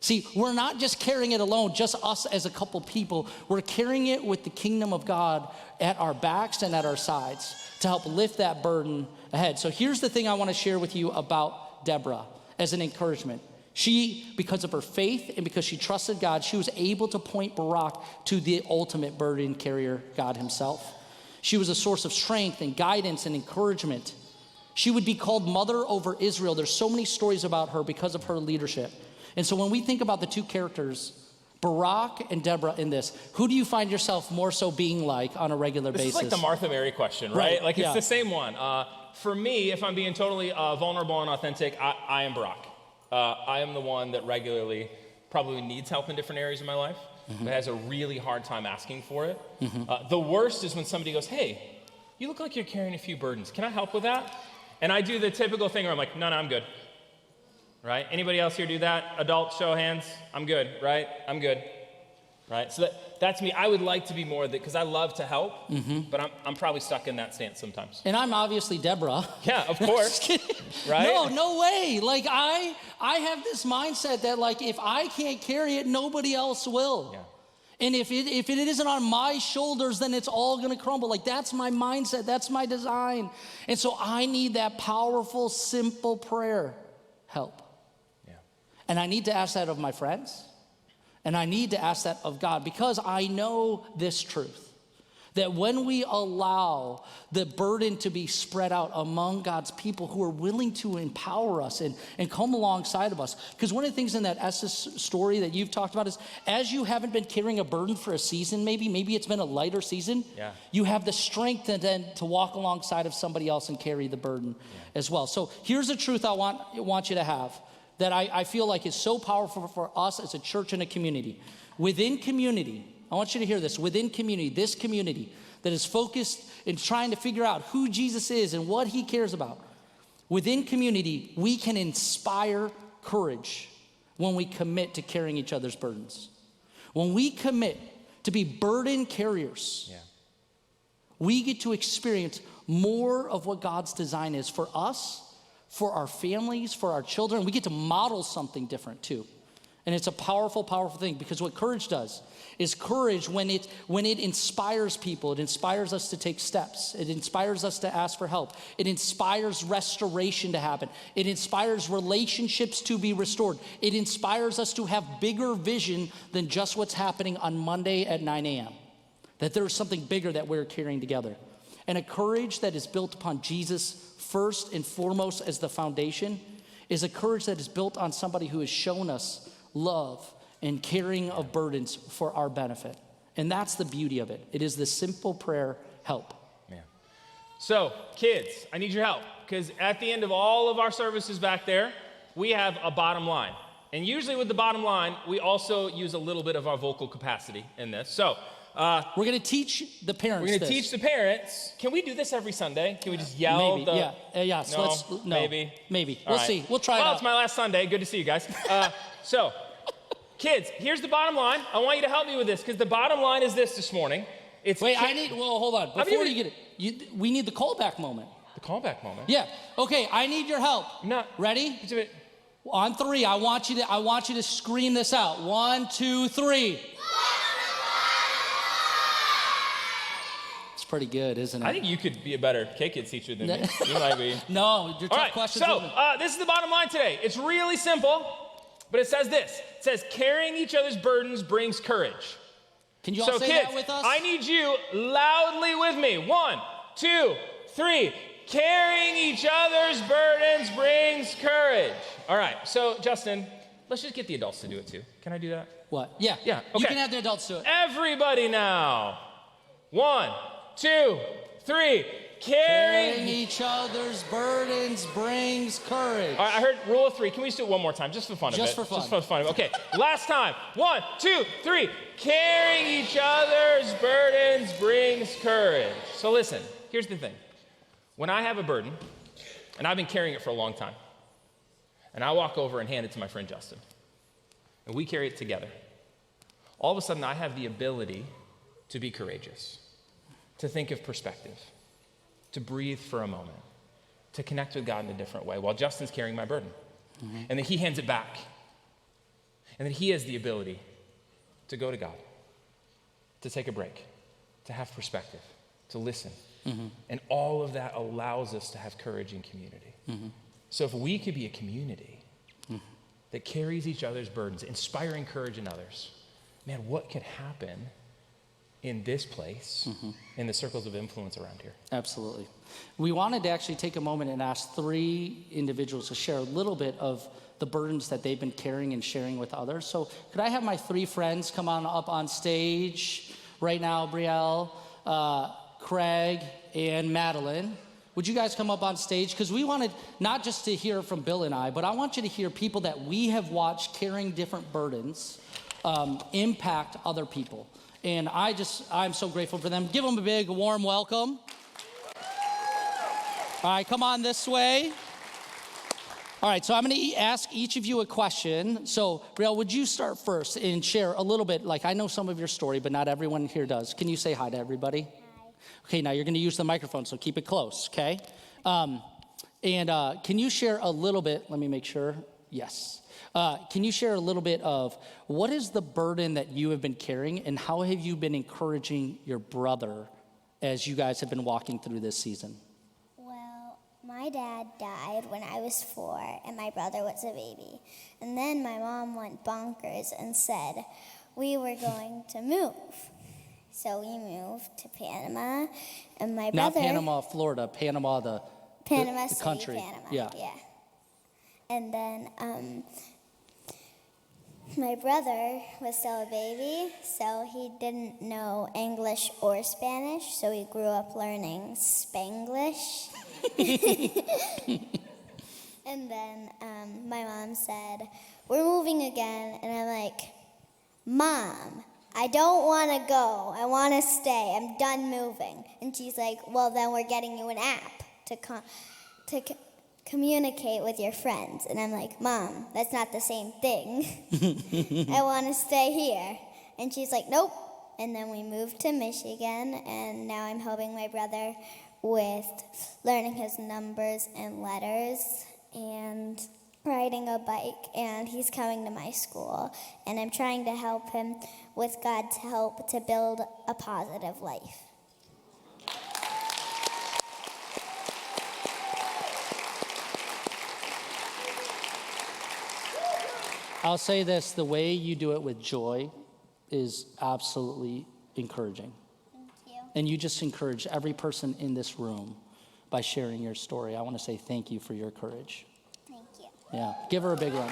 See, we're not just carrying it alone, just us as a couple people. We're carrying it with the kingdom of God at our backs and at our sides to help lift that burden ahead. So here's the thing I want to share with you about Deborah as an encouragement. She, because of her faith and because she trusted God, she was able to point Barak to the ultimate burden carrier, God himself. She was a source of strength and guidance and encouragement. She would be called mother over Israel. There's so many stories about her because of her leadership. And so when we think about the two characters, Barak and Deborah in this, who do you find yourself more so being like on a regular basis? This is like the Martha Mary question, right? Like it's the same one. For me, if I'm being totally vulnerable and authentic, I am Barak. I am the one that regularly probably needs help in different areas of my life, but has a really hard time asking for it. The worst is when somebody goes, hey, you look like you're carrying a few burdens. Can I help with that? And I do the typical thing where I'm like, no, I'm good. Right? Anybody else here do that? Adults, show of hands. I'm good, right? I'm good. Right? So that's me. I would like to be more that because I love to help, but I'm probably stuck in that stance sometimes. And I'm obviously Deborah. Yeah, of course. Right? No way. Like I have this mindset that like if I can't carry it, nobody else will. Yeah. And if it isn't on my shoulders, then it's all gonna crumble. Like that's my mindset, that's my design. And so I need that powerful, simple prayer. Help. And I need to ask that of my friends. And I need to ask that of God because I know this truth. That when we allow the burden to be spread out among God's people who are willing to empower us and come alongside of us. Because one of the things in that Estes story that you've talked about is as you haven't been carrying a burden for a season, maybe it's been a lighter season, you have the strength then to walk alongside of somebody else and carry the burden as well. So here's the truth I want you to have. That I feel like is so powerful for us as a church and a community. Within community, I want you to hear this, within community, this community that is focused in trying to figure out who Jesus is and what he cares about. Within community, we can inspire courage when we commit to carrying each other's burdens. When we commit to be burden carriers, we get to experience more of what God's design is for us, for our families, for our children. We get to model something different too. And it's a powerful, powerful thing because what courage does is courage when it inspires people, it inspires us to take steps. It inspires us to ask for help. It inspires restoration to happen. It inspires relationships to be restored. It inspires us to have bigger vision than just what's happening on Monday at 9 a.m. That there's something bigger that we're carrying together. And a courage that is built upon Jesus first and foremost as the foundation is a courage that is built on somebody who has shown us love and carrying of burdens for our benefit. And that's the beauty of it. It is the simple prayer, help. Man. So, kids, I need your help, because at the end of all of our services back there, we have a bottom line. And usually with the bottom line, we also use a little bit of our vocal capacity in this. So, we're going to teach the parents. We're going to teach the parents. Can we do this every Sunday? Can we just yell? Maybe, yeah. So maybe. We'll see. We'll try it out. Well, it's my last Sunday. Good to see you guys. So, kids, here's the bottom line. I want you to help me with this, because the bottom line is this morning. Hold on. Before you get it, we need the callback moment. The callback moment? Yeah. Okay, I need your help. No. Ready? On 3, I want you to scream this out. 1, 2, 3. It's pretty good, isn't it? I think you could be a better K-Kids teacher than me. You might be. No, your tough questions. So this is the bottom line today. It's really simple, but it says this. It says, carrying each other's burdens brings courage. Can you all say kids, that with us? I need you loudly with me. 1, 2, 3. Carrying each other's burdens brings courage. All right, so Justin, let's just get the adults to do it too. Can I do that? What? Yeah. Yeah, okay. You can have the adults do it. Everybody now. 1, 2, 3. Carrying each other's burdens brings courage. All right, I heard rule of 3. Can we just do it one more time, just for fun of it? Just for fun. Just for fun of it. Okay, last time. 1, 2, 3. Carrying each other's burdens brings courage. So listen, here's the thing. When I have a burden, and I've been carrying it for a long time, and I walk over and hand it to my friend Justin, and we carry it together, all of a sudden I have the ability to be courageous, to think of perspective, to breathe for a moment, to connect with God in a different way while Justin's carrying my burden. Mm-hmm. And then he hands it back. And then he has the ability to go to God, to take a break, to have perspective, to listen. Mm-hmm. And all of that allows us to have courage in community. Mm-hmm. So if we could be a community that carries each other's burdens, inspiring courage in others, man, what could happen in this place, in the circles of influence around here? Absolutely. We wanted to actually take a moment and ask 3 individuals to share a little bit of the burdens that they've been carrying and sharing with others. So could I have my 3 friends come on up on stage right now? Brielle, Craig, and Madeline. Would you guys come up on stage? Because we wanted not just to hear from Bill and I, but I want you to hear people that we have watched carrying different burdens impact other people. And I'm so grateful for them. Give them a big, warm welcome. All right, come on this way. All right, so I'm going to ask each of you a question. So, Brielle, would you start first and share a little bit? Like, I know some of your story, but not everyone here does. Can you say hi to everybody? Hi. Okay, now you're going to use the microphone, so keep it close, okay? Can you share a little bit? Let me make sure. Yes. Can you share a little bit of what is the burden that you have been carrying, and how have you been encouraging your brother as you guys have been walking through this season? Well, my dad died when I was 4, and my brother was a baby. And then my mom went bonkers and said we were going to move. So we moved to Panama, and my brother... Not Panama, Florida. Panama, the City, country. Panama. Yeah. And then my brother was still a baby, so he didn't know English or Spanish, so he grew up learning Spanglish. And then my mom said, we're moving again, and I'm like, Mom, I don't want to go. I want to stay. I'm done moving. And she's like, well, then we're getting you an app to communicate with your friends. And I'm like, Mom, that's not the same thing. I want to stay here. And she's like, nope. And then we moved to Michigan, and now I'm helping my brother with learning his numbers and letters and riding a bike, and he's coming to my school, and I'm trying to help him with God's help to build a positive life. I'll say this, the way you do it with joy is absolutely encouraging. Thank you. And you just encourage every person in this room by sharing your story. I want to say thank you for your courage. Thank you. Yeah, give her a big round.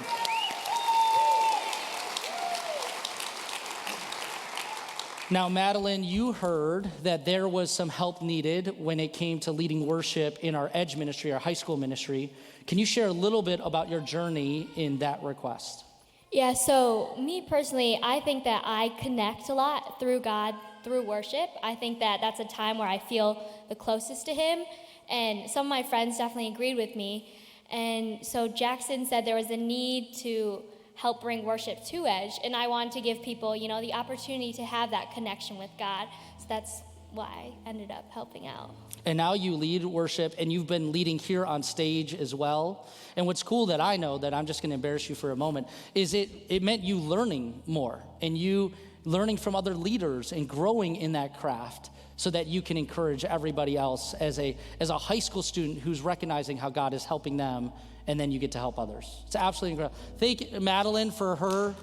Now, Madeline, you heard that there was some help needed when it came to leading worship in our Edge ministry, our high school ministry. Can you share a little bit about your journey in that request? Yeah, so me personally, I think that I connect a lot through God, through worship. I think that that's a time where I feel the closest to Him, and some of my friends definitely agreed with me. And so Jackson said there was a need to help bring worship to Edge, and I wanted to give people, the opportunity to have that connection with God. So that's why I ended up helping out. And now you lead worship, and you've been leading here on stage as well. And what's cool that I know, that I'm just going to embarrass you for a moment, is it meant you learning more, and you learning from other leaders and growing in that craft so that you can encourage everybody else as a high school student who's recognizing how God is helping them, and then you get to help others. It's absolutely incredible. Thank Madeline for her.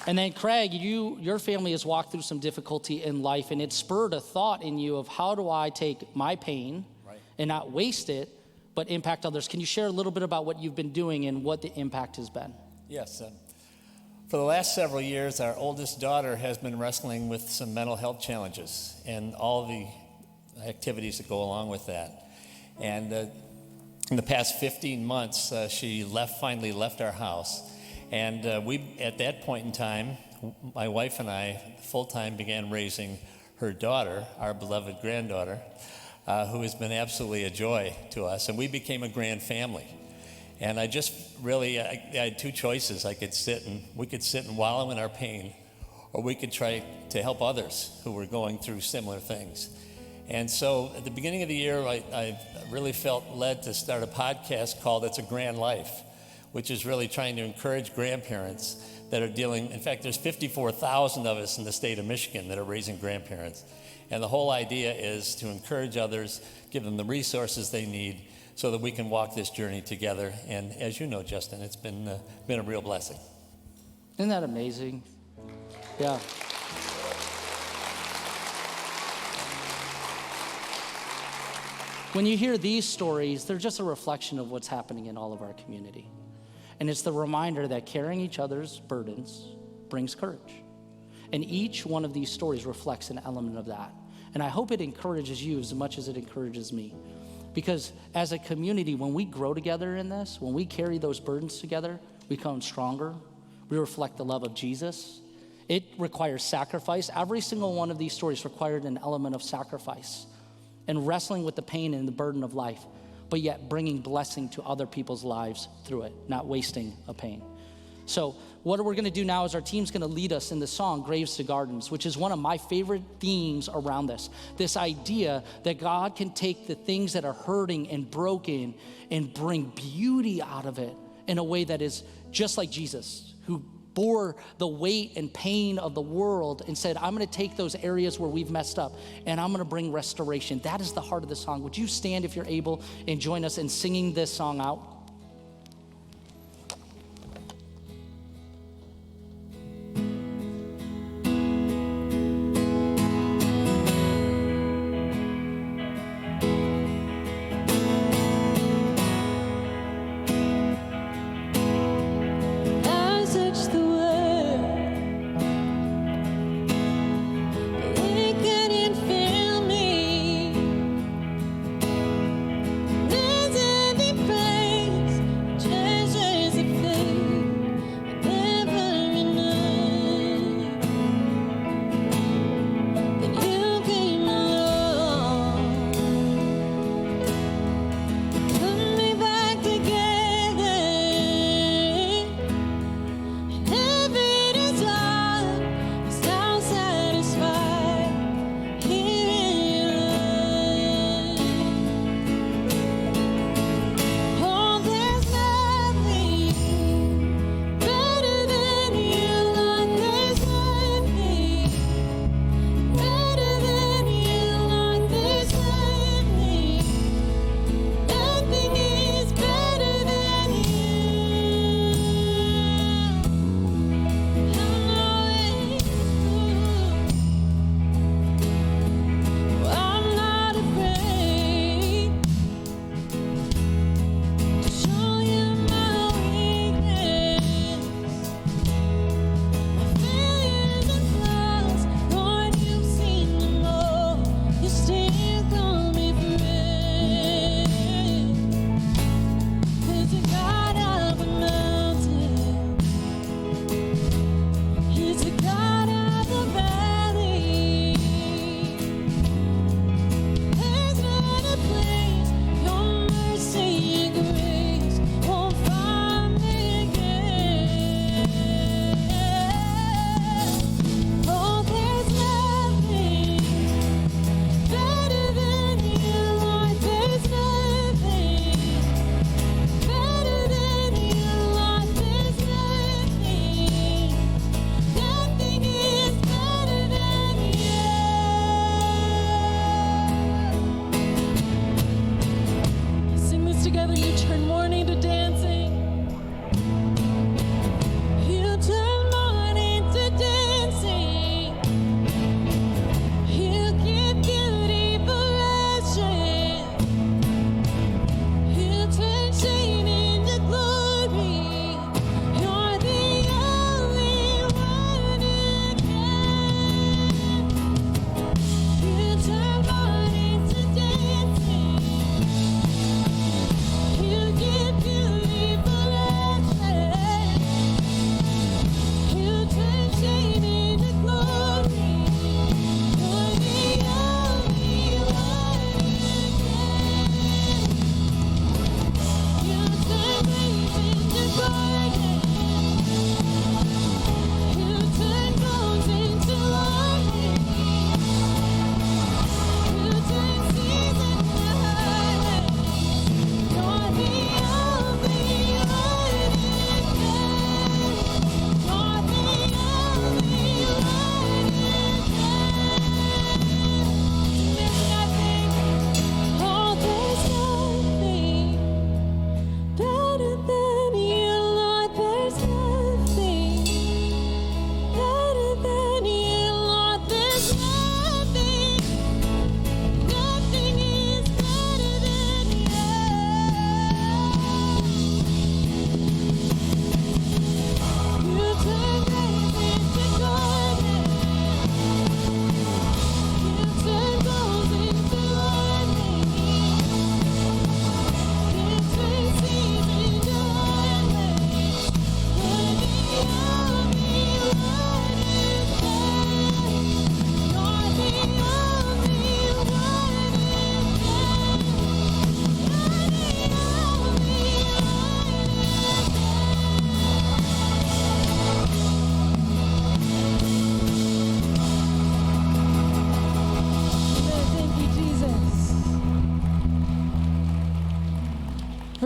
And then Craig, your family has walked through some difficulty in life, and it spurred a thought in you of how do I take my pain and not waste it, but impact others. Can you share a little bit about what you've been doing and what the impact has been? Yes. For the last several years, our oldest daughter has been wrestling with some mental health challenges and all the activities that go along with that. And in the past 15 months, she finally left our house. And we, at that point in time, my wife and I full-time began raising her daughter, our beloved granddaughter, who has been absolutely a joy to us. And we became a grand family. And I just really, I had two choices. We could sit and wallow in our pain, or we could try to help others who were going through similar things. And so at the beginning of the year, I really felt led to start a podcast called It's a Grand Life, which is really trying to encourage grandparents that are dealing, in fact, there's 54,000 of us in the state of Michigan that are raising grandparents. And the whole idea is to encourage others, give them the resources they need so that we can walk this journey together. And as you know, Justin, it's been a real blessing. Isn't that amazing? Yeah. When you hear these stories, they're just a reflection of what's happening in all of our community. And it's the reminder that carrying each other's burdens brings courage. And each one of these stories reflects an element of that. And I hope it encourages you as much as it encourages me. Because as a community, when we grow together in this, when we carry those burdens together, we become stronger. We reflect the love of Jesus. It requires sacrifice. Every single one of these stories required an element of sacrifice and wrestling with the pain and the burden of life, but yet bringing blessing to other people's lives through it, not wasting a pain. So what we're gonna do now is our team's gonna lead us in the song, Graves to Gardens, which is one of my favorite themes around this idea that God can take the things that are hurting and broken and bring beauty out of it in a way that is just like Jesus, who bore the weight and pain of the world and said, I'm gonna take those areas where we've messed up and I'm gonna bring restoration. That is the heart of the song. Would you stand if you're able and join us in singing this song out? Pain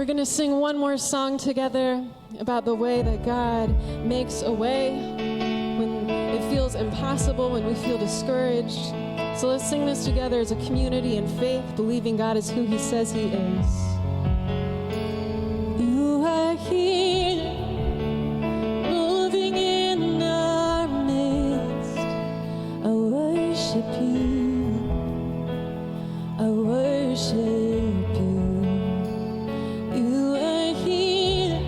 We're going to sing one more song together about the way that God makes a way when it feels impossible, when we feel discouraged. So let's sing this together as a community in faith, believing God is who He says He is. You are here, moving in our midst. I worship you. I worship you. You are here,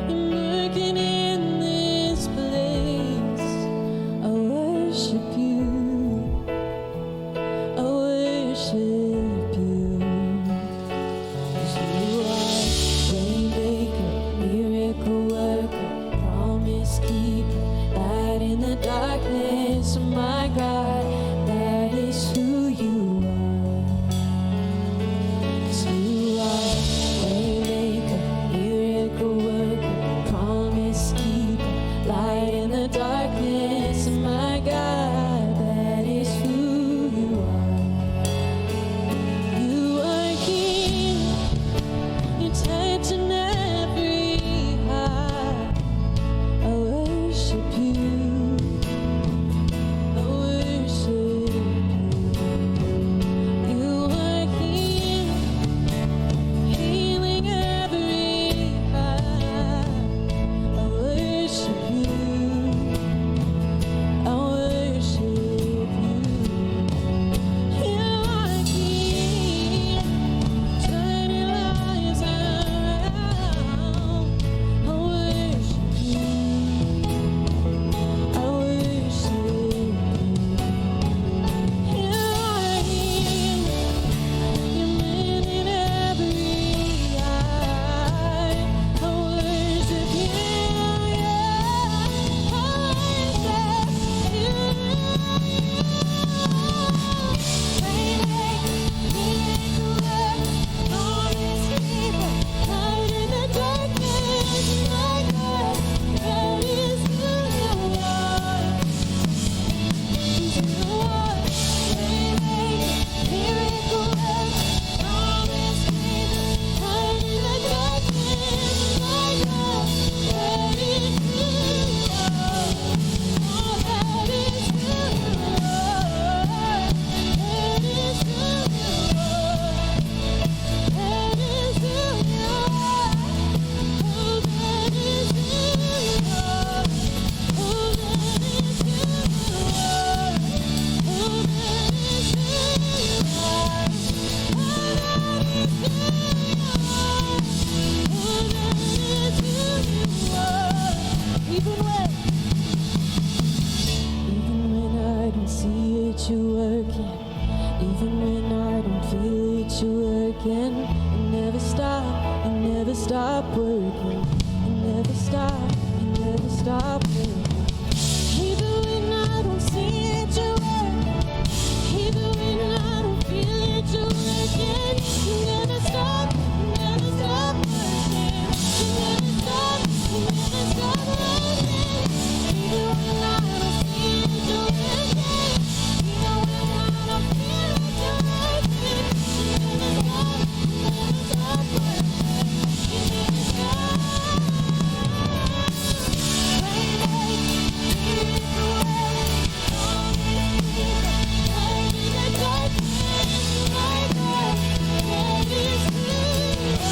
you're working in this place. I worship you. I worship you. 'Cause you are waymaker, miracle worker, promise keeper, light in the darkness. My God, that is who you are. 'Cause you are waymaker, miracle worker, promise keeper, light in the darkness. My God, that is who you are. You are here, you're touching every heart. I worship you. I worship you. You are here, healing every heart. I worship you. I worship you. You are here, turning lives around. I worship you. I worship you. You are here, you're mending every heart. I worship you. Even when I don't see it, you're working. Even when I don't feel it, you're working. You never stop, you never stop working. You never stop, you never stop working. Even when I don't see it, you're working. Even when I don't feel it, you're working. You never stop, you never stop working. You never stop, you never stop working. Even when I don't see it, you're working. Even when I don't feel it, you're working. You never stop, you never stop working. You never stop.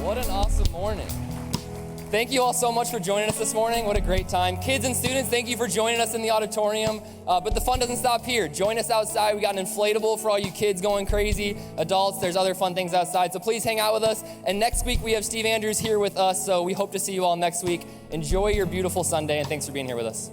What an awesome morning. Thank you all so much for joining us this morning. What a great time. Kids and students, thank you for joining us in the auditorium. But the fun doesn't stop here. Join us outside. We got an inflatable for all you kids going crazy. Adults, there's other fun things outside. So please hang out with us. And next week we have Steve Andrews here with us. So we hope to see you all next week. Enjoy your beautiful Sunday, and thanks for being here with us.